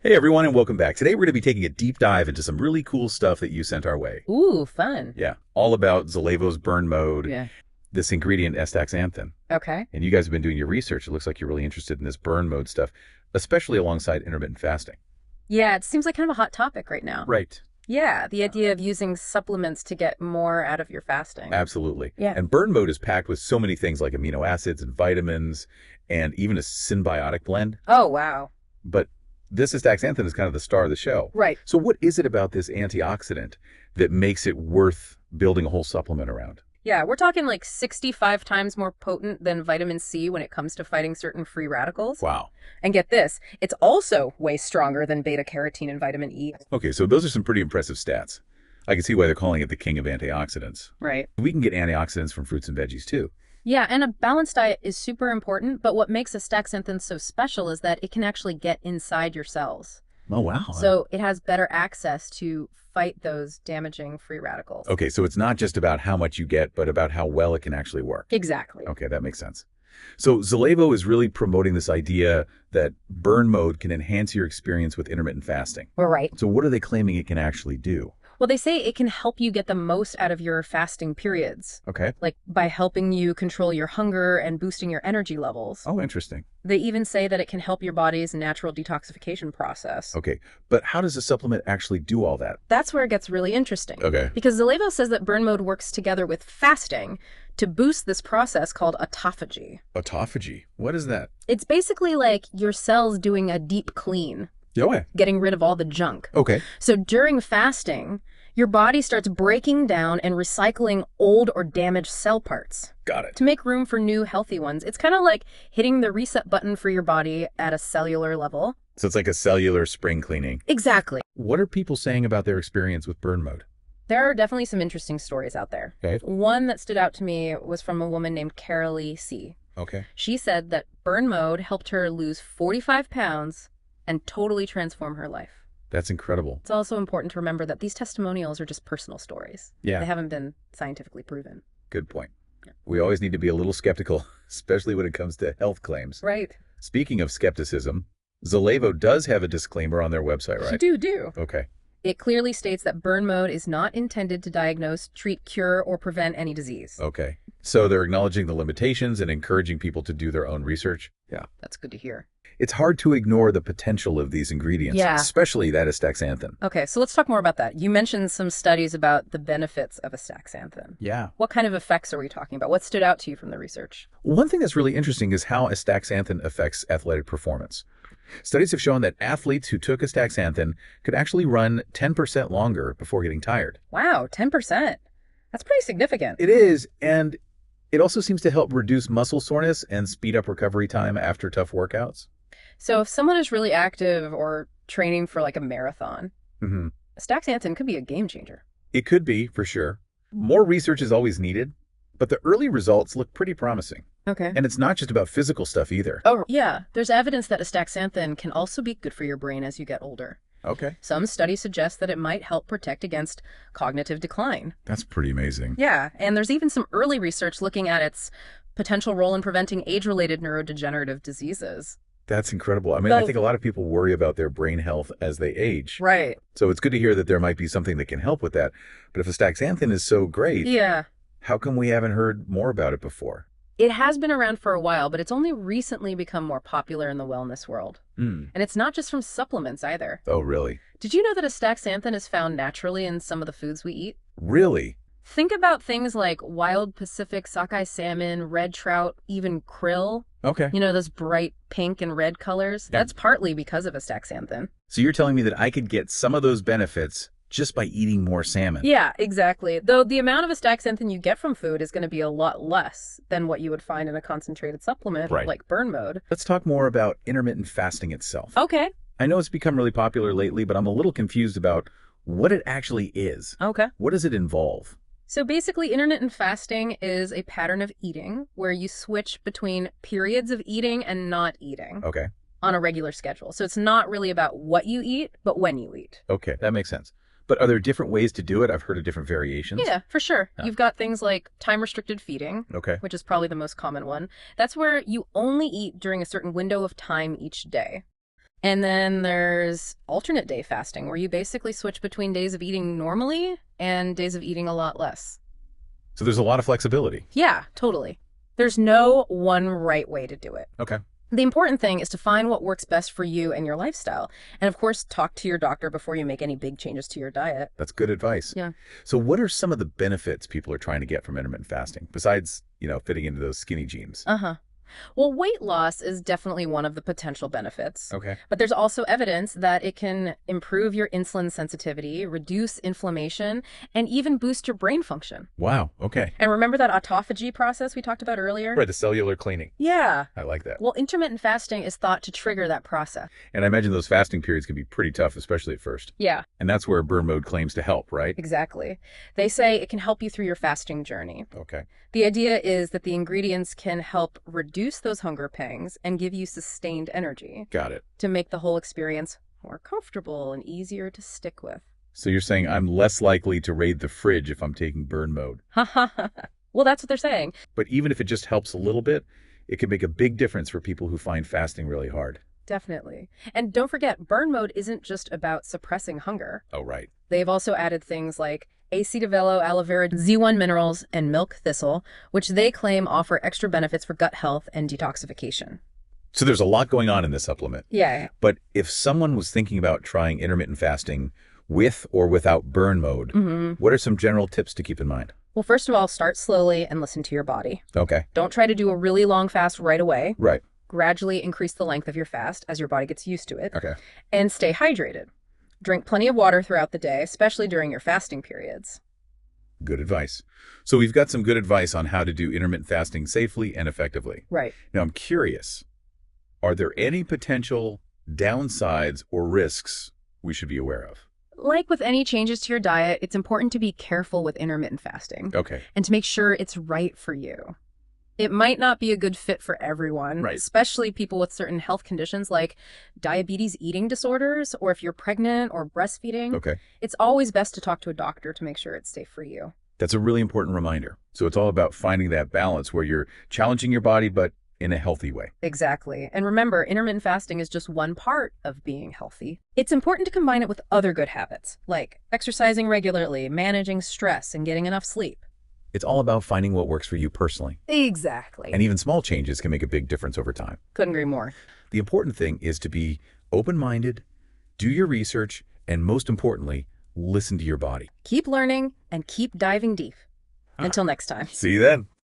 Hey everyone, and welcome back. Today we're going to be taking a deep dive into some really cool stuff that you sent our way. Ooh, fun. Yeah, all about Zalevo's burn mode, Yeah. this ingredient astaxanthin. Okay. And you guys have been doing your research. It looks like you're really interested in this burn mode stuff, especially alongside intermittent fasting. Yeah, it seems like kind of a hot topic right now. Right. Yeah, the idea of using supplements to get more out of your fasting. Absolutely. Yeah. And burn mode is packed with so many things like amino acids and vitamins and even a symbiotic blend. Oh, wow. But this astaxanthin is kind of the star of the show. Right. So what is it about this antioxidant that makes it worth building a whole supplement around? Yeah, we're talking like 65 times more potent than vitamin C when it comes to fighting certain free radicals. Wow. And get this, it's also way stronger than beta carotene and vitamin E. Okay, so those are some pretty impressive stats. I can see why they're calling it the king of antioxidants. Right. We can get antioxidants from fruits and veggies too. Yeah, and a balanced diet is super important, but what makes astaxanthin so special is that it can actually get inside your cells. Oh, wow. So it has better access to fight those damaging free radicals. Okay, so it's not just about how much you get, but about how well it can actually work. Exactly. Okay, that makes sense. So Zalevo is really promoting this idea that burn mode can enhance your experience with intermittent fasting. We're right. So what are they claiming it can actually do? Well, they say it can help you get the most out of your fasting periods, Okay. like by helping you control your hunger and boosting your energy levels. Oh, interesting. They even say that it can help your body's natural detoxification process. Okay, but how does a supplement actually do all that? That's where it gets really interesting. Okay. Because Zalevo says that burn mode works together with fasting to boost this process called autophagy. Autophagy. What is that? It's basically like your cells doing a deep clean, Okay. getting rid of all the junk. Okay. So during fasting, your body starts breaking down and recycling old or damaged cell parts Got it. to make room for new healthy ones. It's kind of like hitting the reset button for your body at a cellular level. So it's like a cellular spring cleaning. Exactly. What are people saying about their experience with burn mode? There are definitely some interesting stories out there. Okay. One that stood out to me was from a woman named Carolee C. Okay. She said that burn mode helped her lose 45 pounds and totally transform her life. That's incredible. It's also important to remember that these testimonials are just personal stories. Yeah. They haven't been scientifically proven. Good point. Yeah. We always need to be a little skeptical, especially when it comes to health claims. Right. Speaking of skepticism, Zalevo does have a disclaimer on their website, right? Do. Okay. It clearly states that burn mode is not intended to diagnose, treat, cure, or prevent any disease. Okay. So they're acknowledging the limitations and encouraging people to do their own research. Yeah. That's good to hear. It's hard to ignore the potential of these ingredients, Yeah. especially that astaxanthin. Okay, so let's talk more about that. You mentioned some studies about the benefits of astaxanthin. Yeah. What kind of effects are we talking about? What stood out to you from the research? One thing that's really interesting is how astaxanthin affects athletic performance. Studies have shown that athletes who took astaxanthin could actually run 10% longer before getting tired. Wow, 10%. That's pretty significant. It is, and it also seems to help reduce muscle soreness and speed up recovery time after tough workouts. So if someone is really active or training for like a marathon, hmm astaxanthin could be a game changer. It could be, for sure. More research is always needed, but the early results look pretty promising. Okay. And it's not just about physical stuff either. Oh, yeah. There's evidence that astaxanthin can also be good for your brain as you get older. Okay. Some studies suggest that it might help protect against cognitive decline. That's pretty amazing. Yeah, and there's even some early research looking at its potential role in preventing age-related neurodegenerative diseases. That's incredible. I mean, I think a lot of people worry about their brain health as they age. Right. So it's good to hear that there might be something that can help with that. But if astaxanthin is so great, Yeah. how come we haven't heard more about it before? It has been around for a while, but it's only recently become more popular in the wellness world. Hmm. And it's not just from supplements either. Oh, really? Did you know that astaxanthin is found naturally in some of the foods we eat? Really? Think about things like wild Pacific sockeye salmon, red trout, even krill. Okay. You know, those bright pink and red colors? Yeah. That's partly because of astaxanthin. So you're telling me that I could get some of those benefits just by eating more salmon? Yeah, exactly. Though the amount of astaxanthin you get from food is going to be a lot less than what you would find in a concentrated supplement Right. like burn mode. Let's talk more about intermittent fasting itself. Okay. I know it's become really popular lately, but I'm a little confused about what it actually is. Okay. What does it involve? So basically, intermittent fasting is a pattern of eating where you switch between periods of eating and not eating Okay. on a regular schedule. So it's not really about what you eat, but when you eat. Okay, that makes sense. But are there different ways to do it? I've heard of different variations. Yeah, for sure. Yeah. You've got things like time-restricted feeding, Okay. which is probably the most common one. That's where you only eat during a certain window of time each day. And then there's alternate day fasting, where you basically switch between days of eating normally and days of eating a lot less. So there's a lot of flexibility. Yeah, totally. There's no one right way to do it. Okay. The important thing is to find what works best for you and your lifestyle. And of course, talk to your doctor before you make any big changes to your diet. That's good advice. Yeah. So what are some of the benefits people are trying to get from intermittent fasting, besides, fitting into those skinny jeans? Uh-huh. Well, weight loss is definitely one of the potential benefits. Okay. But there's also evidence that it can improve your insulin sensitivity, reduce inflammation, and even boost your brain function. Wow. Okay. And remember that autophagy process we talked about earlier? Right, the cellular cleaning. Yeah. I like that. Well, intermittent fasting is thought to trigger that process. And I imagine those fasting periods can be pretty tough, especially at first. Yeah, And that's where burn mode claims to help, right? exactly. They say it can help you through your fasting journey. Okay. The idea is that the ingredients can help reduce those hunger pangs and give you sustained energy Got it. to make the whole experience more comfortable and easier to stick with. So you're saying I'm less likely to raid the fridge if I'm taking burn mode. Ha ha ha. Well, that's what they're saying. But even if it just helps a little bit, it can make a big difference for people who find fasting really hard. Definitely. And don't forget, burn mode isn't just about suppressing hunger. Oh, right. They've also added things like acetavello, aloe vera, Z1 minerals, and milk thistle, which they claim offer extra benefits for gut health and detoxification. So there's a lot going on in this supplement. Yeah. But if someone was thinking about trying intermittent fasting with or without burn mode, what are some general tips to keep in mind? Well, first of all, start slowly and listen to your body. Okay. Don't try to do a really long fast right away. Right. Gradually increase the length of your fast as your body gets used to it. Okay. And stay hydrated. Drink plenty of water throughout the day, especially during your fasting periods. Good advice. So we've got some good advice on how to do intermittent fasting safely and effectively. Right. Now, I'm curious, are there any potential downsides or risks we should be aware of? Like with any changes to your diet, it's important to be careful with intermittent fasting Okay. and to make sure it's right for you. It might not be a good fit for everyone, Right. especially people with certain health conditions like diabetes eating disorders, or if you're pregnant or breastfeeding. Okay. It's always best to talk to a doctor to make sure it's safe for you. That's a really important reminder. So it's all about finding that balance where you're challenging your body, but in a healthy way. Exactly. And remember, intermittent fasting is just one part of being healthy. It's important to combine it with other good habits, like exercising regularly, managing stress, and getting enough sleep. It's all about finding what works for you personally. Exactly. And even small changes can make a big difference over time. Couldn't agree more. The important thing is to be open-minded, do your research, and most importantly, listen to your body. Keep learning and keep diving deep. Until next time. See you then.